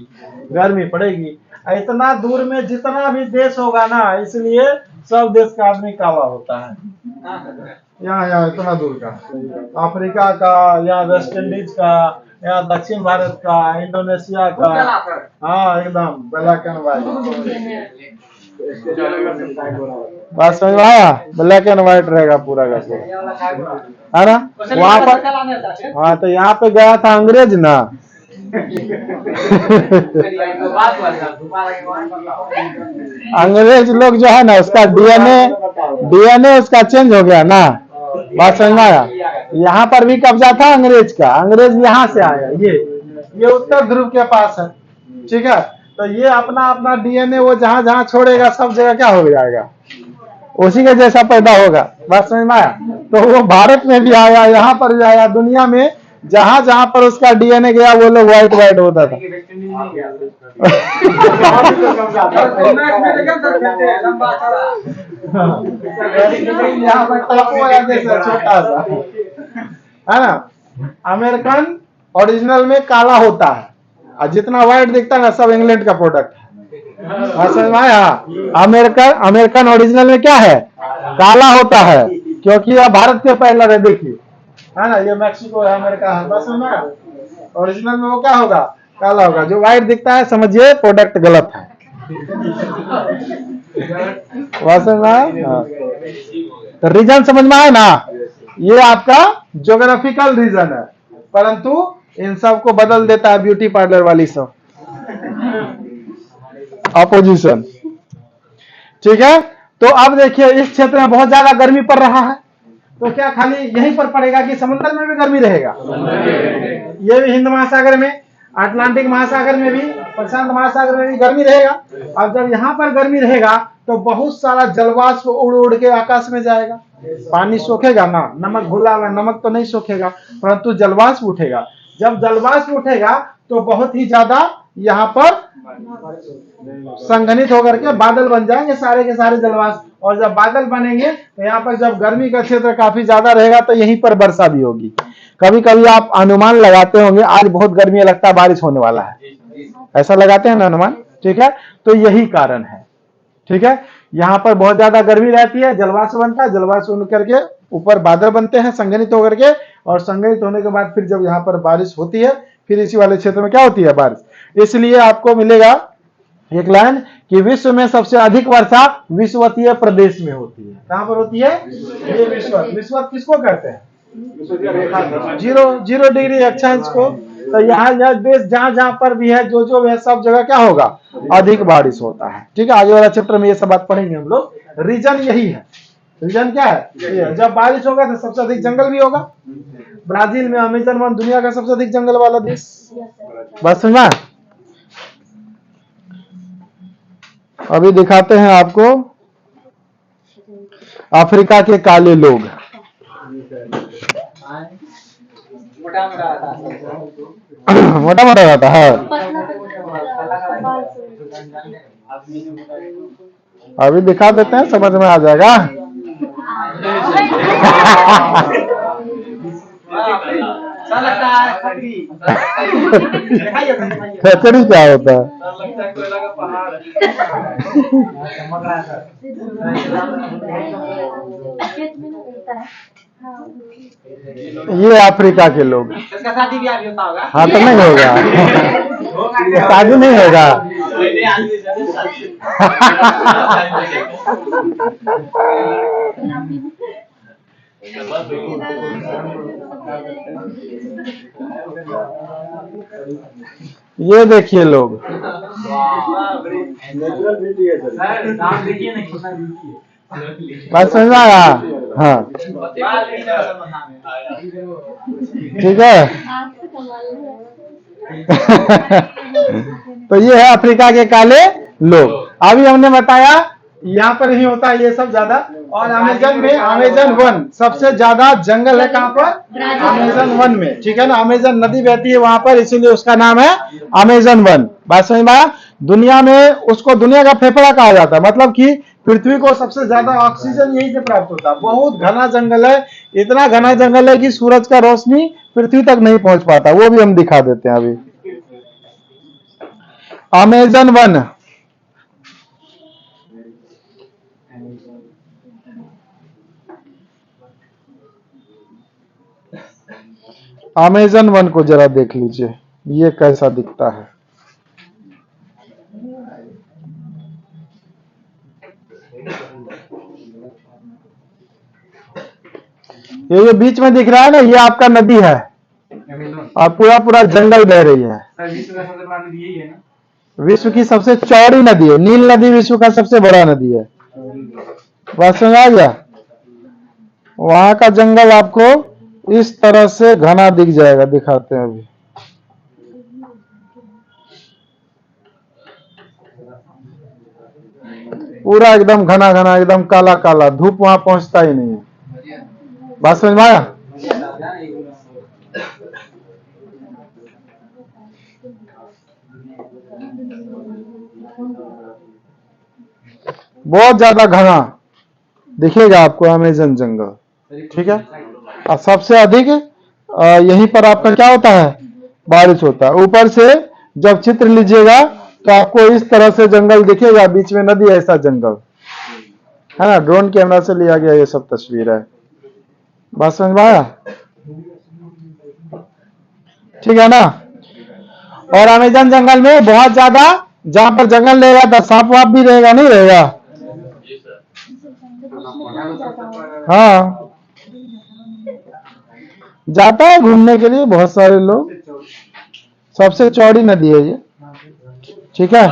गर्मी पड़ेगी। इतना दूर में जितना भी देश होगा ना, इसलिए सब देश का आदमी काला होता है। यहाँ इतना दूर का, अफ्रीका का या वेस्ट इंडीज का या दक्षिण भारत का, इंडोनेशिया का, हाँ एकदम ब्लैक एंड व्हाइट। बात समझ में आया? ब्लैक एंड व्हाइट रहेगा पूरा का पूरा, है ना? वहां पर हाँ, तो यहाँ पे गया था अंग्रेज ना। अंग्रेज लोग जो है ना, उसका डीएनए उसका चेंज हो गया ना। बात समझ में आया? यहाँ पर भी कब्जा था अंग्रेज का। अंग्रेज यहाँ से आया, ये उत्तर ध्रुव के पास है। ठीक है, तो ये अपना अपना डीएनए वो जहां जहां छोड़ेगा सब जगह क्या हो जाएगा? उसी के जैसा पैदा होगा। बात समझ में आया? तो वो भारत में भी आया, यहाँ पर भी आया, दुनिया में जहां जहां पर उसका डीएनए गया वो लोग व्हाइट व्हाइट होता था। यहाँ पर टापू है जैसा छोटा सा, है ना? अमेरिकन ओरिजिनल में काला होता है और जितना व्हाइट दिखता है ना सब इंग्लैंड का प्रोडक्ट है। समझ में आया? अमेरिकन ओरिजिनल में क्या है? काला होता है, क्योंकि यह भारत के पहले है। देखिए, है ना, ये मैक्सिको है, अमेरिका है। बस समझ में? ओरिजिनल में वो क्या होगा? काला होगा। जो व्हाइट दिखता है समझिए प्रोडक्ट गलत है। तो रीजन समझ में आया ना? ये आपका ज्योग्राफिकल रीजन है, परंतु इन सब को बदल देता है ब्यूटी पार्लर वाली सब अपोजिशन। ठीक है, तो अब देखिए इस क्षेत्र में बहुत ज्यादा गर्मी पड़ रहा है, तो क्या खाली यहीं पर पड़ेगा कि समुद्र में भी गर्मी रहेगा? ये भी हिंद महासागर में, अटलांटिक महासागर में भी, प्रशांत महासागर में भी गर्मी रहेगा। अब जब यहाँ पर गर्मी रहेगा तो बहुत सारा जलवाष्प उड़ उड़ के आकाश में जाएगा। पानी सोखेगा ना, नमक घुला हुआ नमक तो नहीं सोखेगा, परंतु जलवाष्प उठेगा। जब जलवाष्प उठेगा तो बहुत ही ज्यादा यहाँ पर संघनित होकर के बादल बन जाएंगे, सारे के सारे जलवाष्प। और जब बादल बनेंगे तो यहाँ पर जब गर्मी का क्षेत्र काफी ज्यादा रहेगा तो यहीं पर वर्षा भी होगी। कभी कभी आप अनुमान लगाते होंगे आज बहुत गर्मी है, लगता है बारिश होने वाला है, ऐसा लगाते हैं ना अनुमान। ठीक है, तो यही कारण है। ठीक है, यहाँ पर बहुत ज्यादा गर्मी रहती है, जलवाष्प बनता है, जलवाष्प बन करके ऊपर बादल बनते हैं संघनित होकर के, और संघनित होने के बाद फिर जब यहाँ पर बारिश होती है, फिर इसी वाले क्षेत्र में क्या होती है? बारिश। इसलिए आपको मिलेगा एक लाइन कि विश्व में सबसे अधिक वर्षा विषुवतीय प्रदेश में होती है। कहां पर होती है? ये विषुवत। विषुवत किसको कहते हैं? जीरो 0 डिग्री अक्षांश को। तो यहाँ यह देश जहां जहां पर भी है, जो जो है, सब जगह क्या होगा, अधिक बारिश होता है। ठीक है, आगे वाला चैप्टर में ये सब बात पढ़ेंगे हम लोग। रीजन यही है, रीजन क्या है, ये है। जब बारिश होगा तो सबसे अधिक जंगल भी होगा। ब्राजील में अमेजन वन दुनिया का सबसे अधिक जंगल वाला देश। बात समझा। अभी दिखाते हैं आपको अफ्रीका के काले लोग। मोटा मोटा रहता है। अभी दिखा देते हैं, समझ में आ जाएगा। खचड़ी क्या होता है? ये अफ्रीका के लोग। शादी भी आगे होता होगा। हाँ, तो नहीं होगा, शादी नहीं होगा। ये देखिए लोग, बात समझ आया। हाँ, ठीक है। तो ये है अफ्रीका के काले लोग। अभी हमने बताया यहाँ पर ही होता है ये सब ज्यादा। और अमेजन में, अमेजन वन सबसे ज्यादा जंगल है कहाँ पर, अमेजन वन में। ठीक है ना, अमेजन नदी बहती है वहां पर, इसीलिए उसका नाम है अमेजन वन। बात समझ में आया। दुनिया में उसको दुनिया का फेफड़ा कहा जाता है, मतलब कि पृथ्वी को सबसे ज्यादा ऑक्सीजन यहीं से प्राप्त होता है। बहुत घना जंगल है, इतना घना जंगल है कि सूरज का रोशनी पृथ्वी तक नहीं पहुंच पाता। वो भी हम दिखा देते हैं अभी। अमेजन वन, अमेजन वन को जरा देख लीजिए, ये कैसा दिखता है। ये बीच में दिख रहा है ना, ये आपका नदी है और पूरा पूरा जंगल बह रही है। विश्व की सबसे चौड़ी नदी है, नील नदी विश्व का सबसे बड़ा नदी है। बात समझ आ गया। वहां का जंगल आपको इस तरह से घना दिख जाएगा, दिखाते हैं अभी। पूरा एकदम घना घना, एकदम काला काला, धूप वहां पहुंचता ही नहीं है। बात समझ में आया। बहुत ज्यादा घना दिखेगा आपको अमेजन जंगल। ठीक है, और सबसे अधिक यहीं पर आपका क्या होता है, बारिश होता है। ऊपर से जब चित्र लीजिएगा तो आपको इस तरह से जंगल दिखेगा, बीच में नदी, ऐसा जंगल है ना। ड्रोन कैमरा से लिया गया ये सब तस्वीर है। बात समझ में आया। ठीक है ना। और अमेजन जंगल में बहुत ज्यादा, जहां पर जंगल रहेगा तो सांप वाप भी रहेगा, नहीं रहेगा। हाँ, जाता है घूमने के लिए बहुत सारे लोग। सबसे चौड़ी नदी है ये। ठीक है,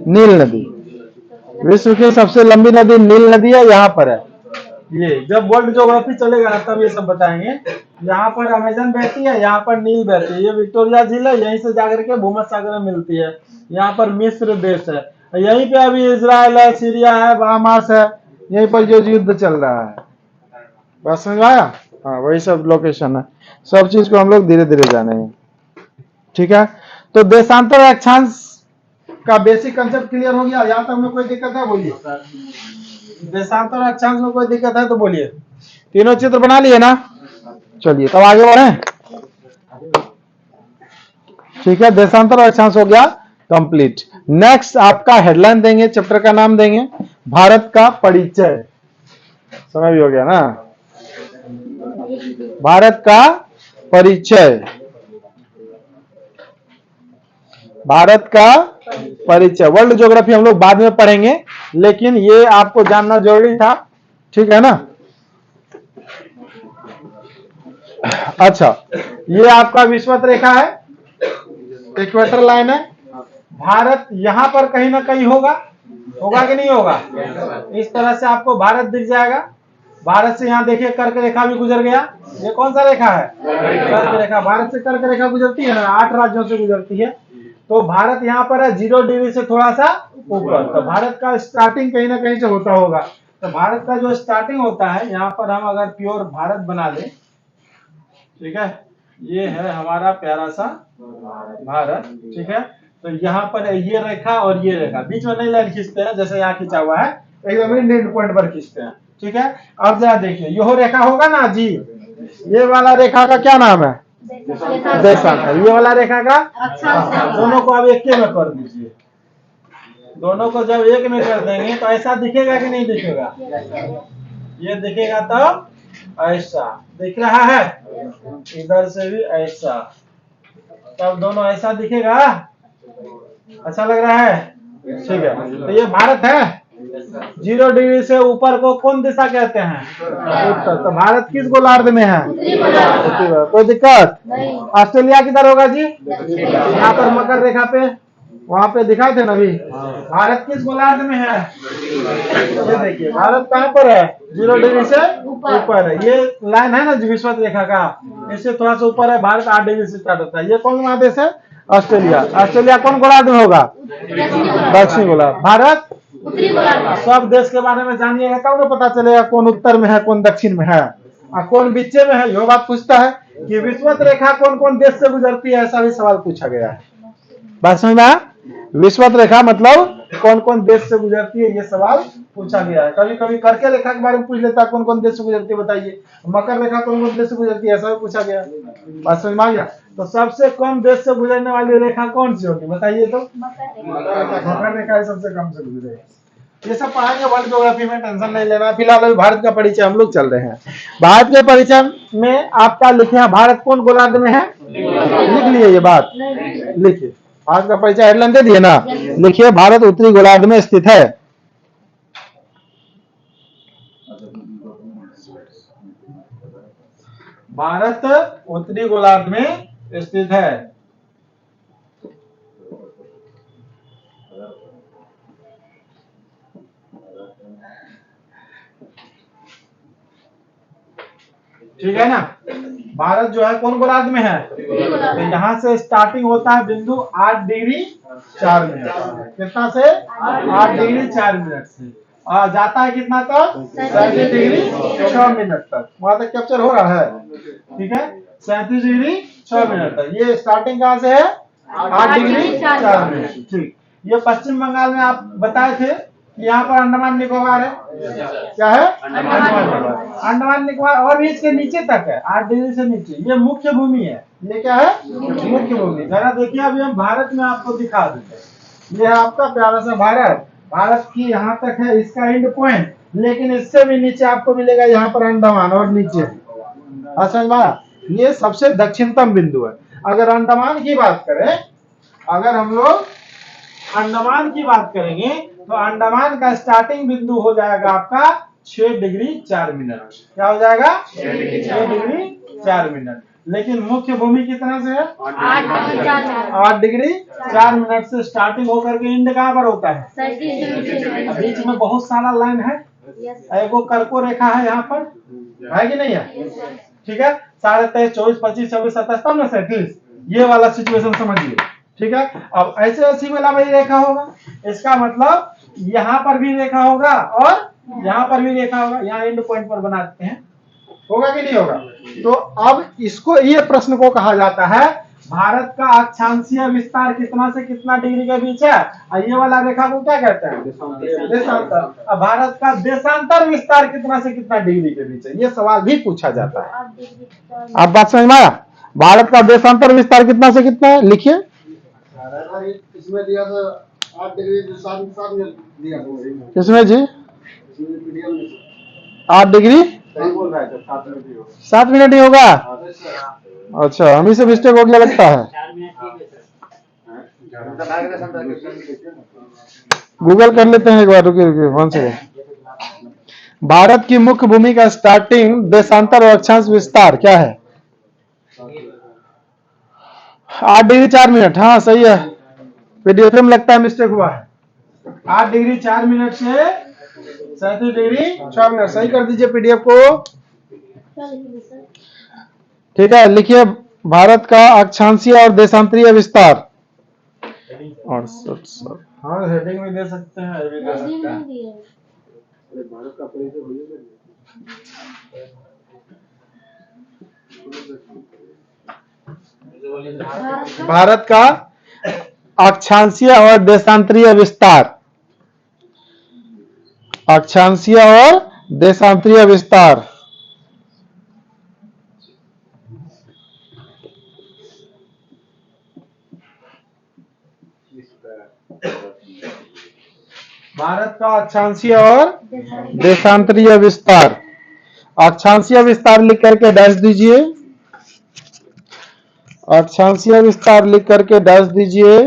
नील नदी विश्व की सबसे लंबी नदी नील नदी है, यहाँ पर है। ये जब वर्ल्ड ज्योग्राफी चलेगा ना तब ये सब बताएंगे। यहाँ पर अमेजन बहती है, यहाँ पर नील बहती है। ये विक्टोरिया झील है, यहीं से जाकर के भूमध्य सागर में मिलती है। यहाँ पर मिस्र देश है, यहीं पे अभी इजराइल है, सीरिया है, बहामास है, यहीं पर जो युद्ध चल रहा है। बात समझ में आया। हाँ, वही सब लोकेशन है। सब चीज को हम लोग धीरे धीरे जानेंगे। ठीक है, तो देशांतर अक्षांश का बेसिक कंसेप्ट क्लियर हो गया। यहाँ तक में कोई दिक्कत है बोलिए। देशांतर अक्षांश में कोई दिक्कत है तो बोलिए। तीनों चित्र बना लिए ना। चलिए तब आगे बढ़े। ठीक है, देशांतर अक्षांश हो गया कंप्लीट। नेक्स्ट आपका हेडलाइन देंगे, चैप्टर का नाम देंगे भारत का परिचय। समय भी हो गया ना। भारत का परिचय, भारत का परिचय। वर्ल्ड ज्योग्राफी हम लोग बाद में पढ़ेंगे, लेकिन ये आपको जानना जरूरी था। ठीक है ना। अच्छा, ये आपका विषुवत रेखा है, इक्वेटर लाइन है। भारत यहां पर कहीं ना कहीं होगा, होगा कि नहीं होगा? इस तरह से आपको भारत दिख जाएगा। भारत से यहाँ देखिए कर्क रेखा भी गुजर गया। ये कौन सा रेखा है? कर्क रेखा। भारत से कर्क रेखा गुजरती है ना, 8 राज्यों से गुजरती है। तो भारत यहाँ पर है 0 डिग्री से थोड़ा सा ऊपर। तो भारत का स्टार्टिंग कहीं ना कहीं से होता होगा। तो भारत का जो स्टार्टिंग होता है, यहाँ पर हम अगर प्योर भारत बना लें, ठीक है, ये है हमारा प्यारा सा भारत, ठीक है। तो यहाँ पर है ये रेखा और ये रेखा, बीच में नहीं लाइन खींचते हैं जैसे यहाँ खींचा हुआ है, एकदम एंड पॉइंट पर खींचते हैं, ठीक है। अब जरा देखिए, यह रेखा होगा ना जी, ये वाला रेखा का क्या नाम है? देशांतर। ये वाला रेखा का दोनों को अब एक में कर दीजिए। दोनों को जब एक में कर देंगे तो ऐसा दिखेगा कि नहीं दिखेगा? ये दिखेगा तो ऐसा दिख रहा है, इधर से भी ऐसा, तब दोनों ऐसा दिखेगा। अच्छा लग रहा है, ठीक है। तो ये भारत है। 0 डिग्री से ऊपर को कौन दिशा कहते हैं? उत्तर। तो भारत किस गोलार्ध में है? कोई दिक्कत? ऑस्ट्रेलिया किधर होगा जी? यहाँ पर मकर रेखा पे, वहां पे दिखाए थे ना अभी। भारत किस गोलार्ध में है? ये देखिए, भारत कहाँ पर है? 0 डिग्री से ऊपर है। ये लाइन है ना विषुवत रेखा का, इससे थोड़ा सा ऊपर है। भारत 8 डिग्री से स्टार्ट होता है। ये कौन महादेश है? ऑस्ट्रेलिया। ऑस्ट्रेलिया कौन गोलार्ध में होगा? दक्षिण गोलार्ध। भारत उत्तरी गोलार्ध। सब देश के बारे में जानिएगा तब तो पता चलेगा कौन उत्तर में है, कौन दक्षिण में है और कौन बीचे में है। यो बात पूछता है कि विषुवत रेखा कौन कौन देश से गुजरती है, ऐसा भी सवाल पूछा गया है। बात समझ में आया? विषुवत रेखा मतलब कौन कौन देश से गुजरती है, ये सवाल पूछा गया है। कभी कभी कर्क रेखा के बारे में पूछ लेता है, कौन कौन देश से गुजरती है बताइए। मकर रेखा कौन कौन देश से गुजरती है, ऐसा भी पूछा गया। बात समझ में आ गया? तो सबसे कम देश से गुजरने वाली रेखा कौन सी होगी बताइए तो? मकर रेखा सबसे कम से गुजरेगा। ये सब पढ़ाएंगे वर्ल्ड ज्योग्राफी में, टेंशन नहीं लेना। फिलहाल अभी भारत का परिचय हम लोग चल रहे हैं। भारत के परिचय में आपका लिखे हैं भारत कौन गोलार्ध में है, लिख लिए ये बात, लिखिए। भारत का परिचय हेडलाइन दे दिए ना, लिखिए भारत उत्तरी गोलार्ध में स्थित है। भारत उत्तरी गोलार्ध में स्थित है। ठीक है ना? भारत जो है कौन गोलार्ध में है? तो यहाँ से स्टार्टिंग होता है बिंदु 8 डिग्री 4 मिनट। कितना से? 8 डिग्री 4 मिनट से जाता है कितना तक? 37 डिग्री 6 मिनट तक। वहां तक कैप्चर हो रहा है, ठीक है। 37 डिग्री 6 मिनट तक। ये स्टार्टिंग कहाँ से है? 8 डिग्री 4 मिनट। ठीक। ये पश्चिम बंगाल में आप बताए थे कि यहाँ पर अंडमान निकोबार है। क्या है? अंडमान निकोबार और भी इसके नीचे तक है, 8 डिग्री से नीचे। ये मुख्य भूमि है। ये क्या है? मुख्य भूमि। जरा देखिए, अभी हम भारत में आपको दिखा देते हैं। ये है आपका प्यारा सा भारत। भारत की यहाँ तक है इसका एंड पॉइंट, लेकिन इससे भी नीचे आपको मिलेगा यहाँ पर अंडमान और नीचे। समझ? ये सबसे दक्षिणतम बिंदु है। अगर अंडमान की बात करें, अगर हम लोग अंडमान की बात करेंगे तो अंडमान का स्टार्टिंग बिंदु हो जाएगा आपका 6 डिग्री 4 मिनट। क्या हो जाएगा? 6 डिग्री 4 मिनट। लेकिन मुख्य भूमि कितना से है? 8 डिग्री 4 मिनट से स्टार्टिंग होकर के इंड कहाँ पर होता है? बीच में बहुत सारा लाइन है। एगो कर्को रेखा है यहाँ पर, है कि नहीं है? ठीक है। 23, 24, 25, 26, 27 तब ना 37। ये वाला सिचुएशन समझिए, ठीक है। अब ऐसे ऐसी वाला वही रेखा होगा। इसका मतलब यहाँ पर भी रेखा होगा और यहाँ पर भी रेखा होगा। यहाँ एंड पॉइंट पर बनाते हैं, होगा कि नहीं होगा? तो अब इसको, ये प्रश्न को कहा जाता है भारत का अक्षांशीय विस्तार कितना से कितना डिग्री के बीच है। और ये वाला रेखा को क्या कहते हैं? देशांतर। अब भारत का देशांतर विस्तार कितना से कितना डिग्री के बीच है, ये सवाल भी पूछा जाता है। आप बात समझ में आया? भारत का देशांतर विस्तार कितना से कितना है, लिखिए। इसमें दिया था 8 डिग्री 7 मिनट दिया। किसमें जी? 8 डिग्री सही बोल रहा है, 7 मिनट ही होगा। 7 मिनट ही होगा? अच्छा, हम ही से मिस्टेक हो गया लगता है। गूगल कर लेते हैं एक बार, रुकिए रुकिए 1 सेकंड। भारत की मुख्य भूमि का स्टार्टिंग देशांतर और अक्षांश विस्तार क्या है? 8 डिग्री 4 मिनट। हाँ सही है, पीडीएफ में लगता है मिस्टेक हुआ है। 8 डिग्री 4 मिनट से 37 डिग्री 6 मिनट। सही कर दीजिए पीडीएफ को। ठीक है, लिखिए भारत का अक्षांशीय और देशांतरीय विस्तार। और हाँ हेडिंग में दे सकते हैं, भी दे सकते हैं। अरे भारत का परिचय भूलिए। भारत का अक्षांशीय और देशांतरीय विस्तार। अक्षांशीय और देशांतरीय विस्तार। भारत का अक्षांशीय और देशांतरीय विस्तार। अक्षांशीय विस्तार लिख करके डैश दीजिए। अक्षांशीय विस्तार लिख करके डैश दीजिए।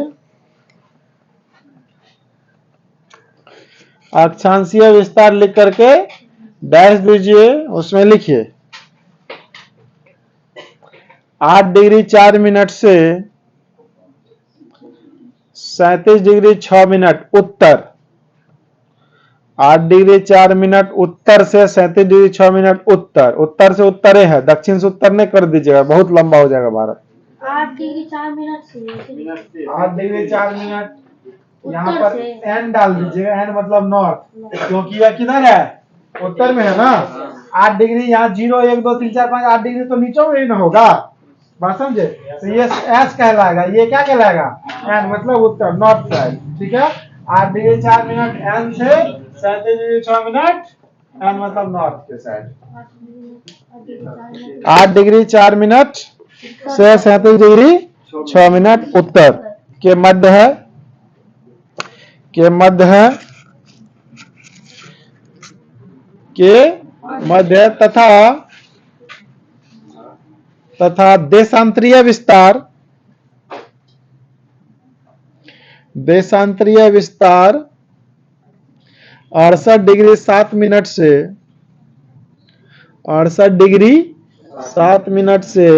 अक्षांशीय विस्तार लिख करके डैश दीजिए, उसमें लिखिए 8 डिग्री 4 मिनट से 37 डिग्री 6 मिनट उत्तर। 8 डिग्री 4 मिनट उत्तर से 37 डिग्री 6 मिनट उत्तर। उत्तर से उत्तरे है, दक्षिण से उत्तर नहीं कर दीजिएगा, बहुत लंबा हो जाएगा भारत। 8 डिग्री 4 मिनट से 8 डिग्री 4 मिनट यहाँ पर एन डाल दीजिएगा। एन मतलब नॉर्थ, क्योंकि यह किधर है? उत्तर में है ना। 8 डिग्री यहाँ 0 1 2 3 4 5 8 डिग्री तो नीचे में ही ना होगा, बात समझे? तो ये एस कहलाएगा, ये क्या कहलाएगा? एन मतलब उत्तर, नॉर्थ साइड। ठीक है, 8 डिग्री 4 मिनट एन से 37 डिग्री 6 मिनट एन मतलब नॉर्थ के साइड। 8 डिग्री 4 मिनट से 37 डिग्री 6 मिनट उत्तर के मध्य है, के मध्य है, के मध्य तथा देशांतरीय विस्तार। देशांतरीय विस्तार 68 डिग्री 7 मिनट से 68 डिग्री 7 मिनट से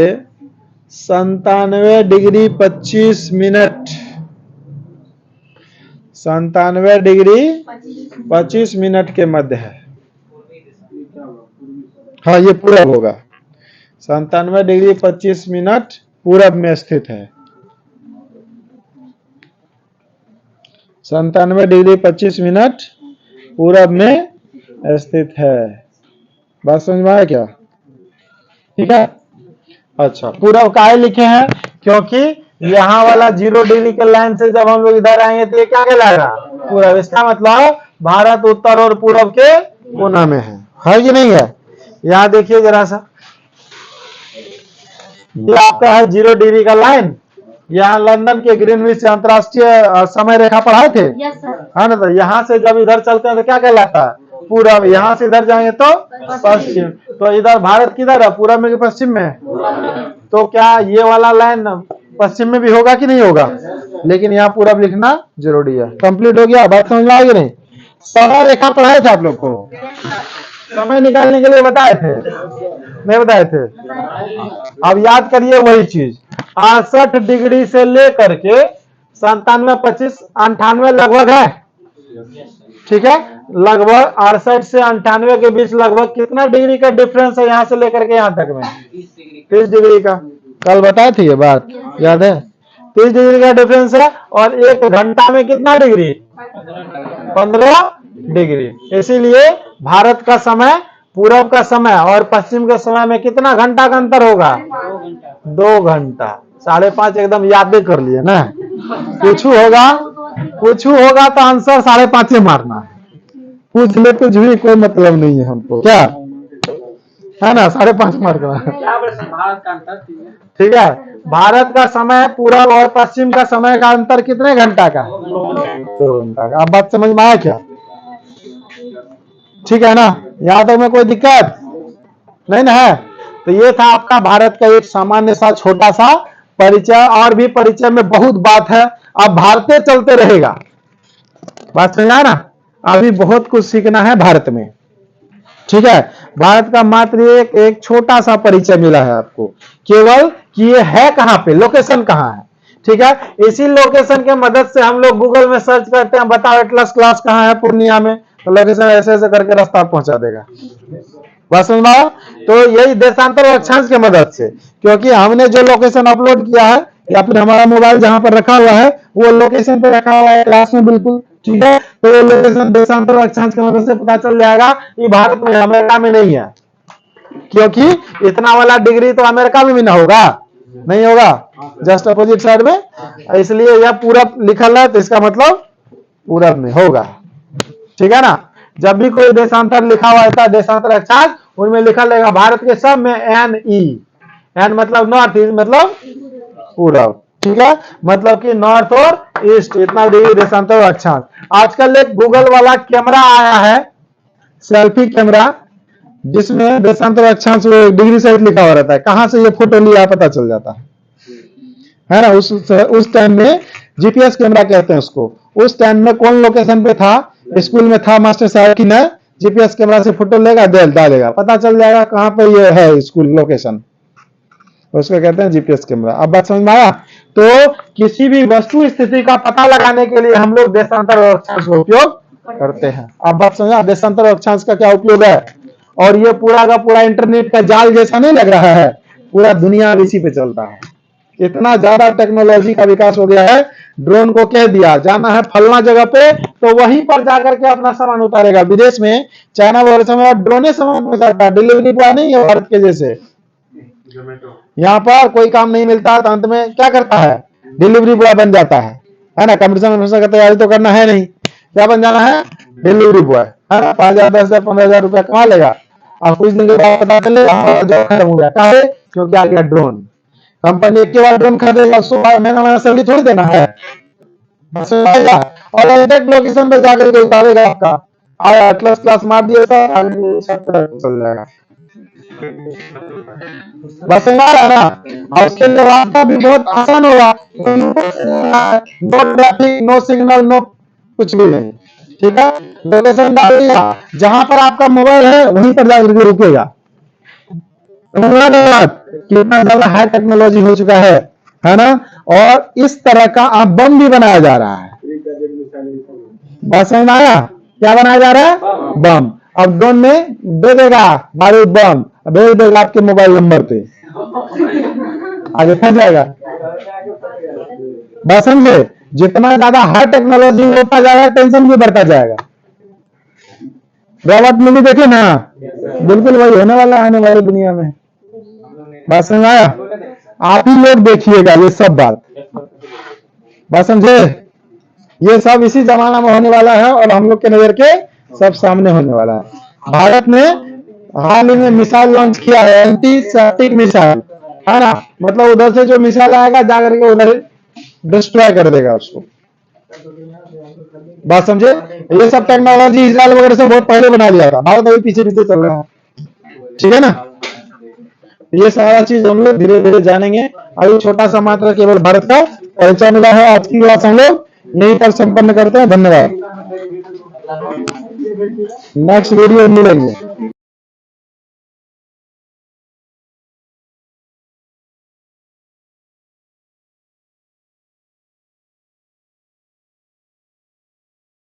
97 डिग्री 25 मिनट। 97 डिग्री 25 मिनट के मध्य है। हाँ ये पूरब होगा। 97 डिग्री 25 मिनट पूरब में स्थित है। 97 डिग्री 25 मिनट पूरब में स्थित है। बात समझ में आया क्या? ठीक है, अच्छा पूरब काहे लिखे हैं? क्योंकि यहाँ वाला 0 डिग्री के लाइन से जब हम लोग इधर आएंगे तो ये क्या कहलाएगा? पूरब। इसका मतलब भारत उत्तर और पूरब के कोना में है कि नहीं है? यहाँ देखिए जरा सा, ये आपका है 0 डिग्री का लाइन। यहाँ लंदन के ग्रीनविच से अंतरराष्ट्रीय समय रेखा पढ़ाए थे, यस सर। है ना? तो यहाँ से जब इधर चलते हैं तो क्या कहलाता है? पूरब। यहाँ से इधर जाएंगे तो पश्चिम। तो इधर भारत किधर है? पूरब में कि पश्चिम में? तो क्या ये वाला लाइन पश्चिम में भी होगा कि नहीं होगा? लेकिन यहाँ पूरब लिखना जरूरी है। कंप्लीट हो गया? बात समझ में आ गई नहीं? समय रेखा पढ़ाए थे आप लोग को, समय निकालने के लिए बताए थे, नहीं बताए थे? अब याद करिए वही चीज। 68 डिग्री से लेकर के 97 25 98 लगभग है। ठीक है, लगभग 68 से 98 के बीच लगभग कितना डिग्री का डिफरेंस है यहाँ से लेकर के यहाँ तक में? 30 डिग्री का। कल बताए थे ये बात, याद है? 30 डिग्री का डिफरेंस है। और 1 घंटा में कितना डिग्री? 15 डिग्री। इसीलिए भारत का समय, पूरब का समय और पश्चिम के समय में कितना घंटा का अंतर होगा? 2 घंटा। 5.5 एकदम याद कर लिए ना। कुछ होगा तो आंसर 5.5 मारना है। पूछ ले कुछ भी कोई मतलब नहीं है हमको, क्या है ना? 5.5 मारना। ठीक है, भारत का समय पूरब और पश्चिम का समय का अंतर कितने घंटा का? 2 घंटा का। अब बात समझ में आया क्या? ठीक है ना? यहाँ तक में कोई दिक्कत नहीं ना है? तो ये था आपका भारत का एक सामान्य सा छोटा सा परिचय। और भी परिचय में बहुत बात है, अब भारतीय चलते रहेगा। बात समझ आया ना? अभी बहुत कुछ सीखना है भारत में। ठीक है, भारत का मात्र एक छोटा सा परिचय मिला है आपको, केवल कि ये है कहां पे, लोकेशन कहां है। ठीक है, इसी लोकेशन के मदद से हम लोग गूगल में सर्च करते हैं, बताओ एटलस क्लास कहां है पूर्णिया में, तो लोकेशन ऐसे ऐसे करके रास्ता पहुंचा देगा। बात समझ में आया? तो यही देशांतर और अक्षांश की मदद से, क्योंकि हमने जो लोकेशन अपलोड किया है या फिर हमारा मोबाइल जहां पर रखा हुआ है वो लोकेशन पे रखा हुआ है क्लास में, बिल्कुल ठीक है। तो ये लोकेशन देशांतर और अक्षांश की मदद से पता चल जाएगा कि भारत में, अमेरिका में नहीं है, क्योंकि इतना वाला डिग्री तो अमेरिका में भी ना होगा, नहीं होगा, जस्ट अपोजिट साइड में, इसलिए यह पूरब लिखल है तो इसका मतलब पूरब में होगा। ठीक है ना, जब भी कोई देशांतर लिखा हुआ रहता है, देशांतर अक्षांश, उनमें लिखा रहेगा भारत के सब में एन मतलब नॉर्थ, ईस्ट मतलब पूरब। ठीक है, मतलब कि नॉर्थ और ईस्ट, इतना डिग्री देशांतर और अक्षांश। आजकल एक गूगल वाला कैमरा आया है, सेल्फी कैमरा, जिसमें देशांतर और अक्षांश डिग्री सहित लिखा हुआ रहता है, कहां से ये फोटो लिया पता चल जाता है ना। उस टाइम में जीपीएस कैमरा कहते हैं उसको। उस टाइम में कौन लोकेशन पे था, स्कूल में था मास्टर साहब की ना, जीपीएस कैमरा से फोटो लेगा, डालेगा, पता चल जाएगा कहां पे ये है स्कूल लोकेशन, उसको कहते हैं जीपीएस कैमरा। अब बात समझ में आया? तो किसी भी वस्तु स्थिति का पता लगाने के लिए हम लोग देशांतर और अक्षांश का उपयोग करते हैं। अब बात समझा, देशांतर और अक्षांश का क्या उपयोग है। और ये पूरा का पूरा इंटरनेट का जाल जैसा नहीं लग रहा है, पूरा दुनिया इसी पे चलता है। इतना ज्यादा टेक्नोलॉजी का विकास हो गया है, ड्रोन को कह दिया जाना है फलना जगह पे, तो वहीं पर जाकर के अपना सामान उतारेगा। विदेश में, चाइना वगैरह में ड्रोन सामान पहुंचाता है, डिलीवरी बॉय नहीं है भारत के जैसे। यहाँ पर कोई काम नहीं मिलता तो अंत में क्या करता है, डिलीवरी बॉय बन जाता है ना। कंपटीशन का तैयारी तो करना है नहीं, क्या बन जाना है, डिलीवरी बॉय, है ना। 5,000 10,000 15,000 रुपया कमा लेगा, और कुछ दिन के बाद पता चलेगा क्योंकि आ गया ड्रोन। कंपनी एक के बाद ड्रोन खरीदेगा, 100 महीना सैलरी थोड़ी देना है, और एग्जैक्ट लोकेशन पे जाकर के उतारेगा आपका। आया एटलस क्लास मार दिया चल जाएगा। बस ना, और उसके लिए रास्ता भी बहुत आसान होगा, no traffic, no signal, no कुछ भी नहीं। ठीक है, लोकेशन डालिएगा, जहां पर आपका मोबाइल है वहीं पर जाकर रुकेगा। कितना ज्यादा हाई टेक्नोलॉजी हो चुका है ना। और इस तरह का आप बम भी बनाया जा रहा है। बस समझ आया, क्या बनाया जा रहा है, बम। अब ड्रोन में दे देगा बारूद बम, भेज देगा आपके मोबाइल नंबर पे, आगे फंस जाएगा। बस समझे, जितना ज्यादा हाई टेक्नोलॉजी होता जाएगा टेंशन भी बढ़ता जाएगा। रॉबर्ट मूवी देखे ना, बिल्कुल वही होने वाला आने वाली दुनिया में। बात समझ आया, आप ही लोग देखिएगा ये सब बात समझे, ये सब इसी जमाना में होने वाला है और हम लोग के नजर के सब सामने होने वाला है। भारत ने हाल ही में मिसाइल लॉन्च किया है, एंटी सैटिक मिसाइल, है ना। मतलब उधर से जो मिसाइल आएगा जाकर के उधर डिस्ट्रॉय कर देगा उसको। बात समझे, ये सब टेक्नोलॉजी इजराइल वगैरह से बहुत पहले बना लिया था, भारत अभी पीछे पीछे चल रहा है। ठीक है ना, ये सारा चीज हम लोग धीरे धीरे जानेंगे। अभी छोटा सा मात्र केवल भारत का परिचय मिला है। आज की क्लास हम लोग यहीं पर संपन्न करते हैं। धन्यवाद, नेक्स्ट वीडियो मिलेंगे।